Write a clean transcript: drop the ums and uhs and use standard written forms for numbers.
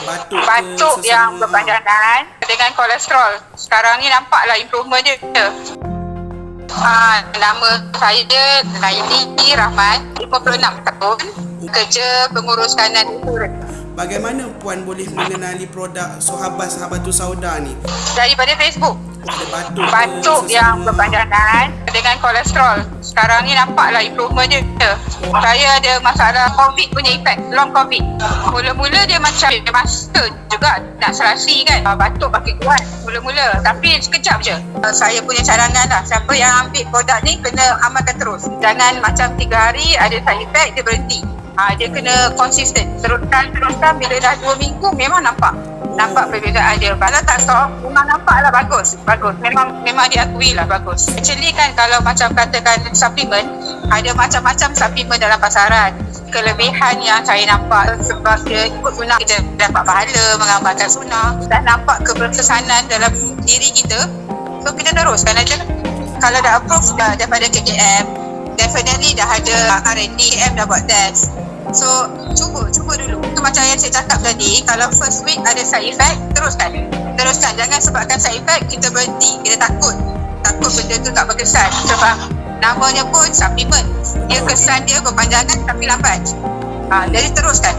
batuk yang berpanjangan dengan kolesterol. Sekarang ni nampaklah improvement dia. Nama saya Naili Rahman, 56 tahun, kerja pengurus kanan insurans. Bagaimana Puan boleh mengenali produk Sahabatus Sauda ni? Daripada Facebook. Ada Batuk yang berpanjangan dengan kolesterol. Sekarang ni nampaklah improvement dia. Saya ada masalah COVID punya efek, long COVID. Mula-mula dia macam masa juga nak serasi kan, batuk makin kuat mula-mula, tapi sekejap je. Saya punya cadangan lah, siapa yang ambil produk ni kena amalkan terus. Jangan macam 3 hari ada side effect dia berhenti. Dia kena konsisten, teruskan bila dah 2 minggu memang nampak perbezaan dia. Kalau tak stop memang nampaklah bagus. Memang diakui lah bagus. Actually kan kalau macam katakan suplemen, ada macam-macam suplemen dalam pasaran. Kelebihan yang saya nampak sebab dia ikut sunnah, kita dapat pahala mengamalkan sunnah dan nampak keberkesanan dalam diri kita, so kita teruskan aja. Kalau dah approve daripada KKM, definitely dah ada R&D, KKM dah buat test. So cuba dulu. Itu macam yang saya cakap tadi, kalau first week ada side effect, teruskan. Jangan sebabkan side effect kita berhenti, kita takut benda tu tak berkesan. Sebab namanya pun suplemen, dia kesan dia berpanjangan tapi lambat. Jadi teruskan.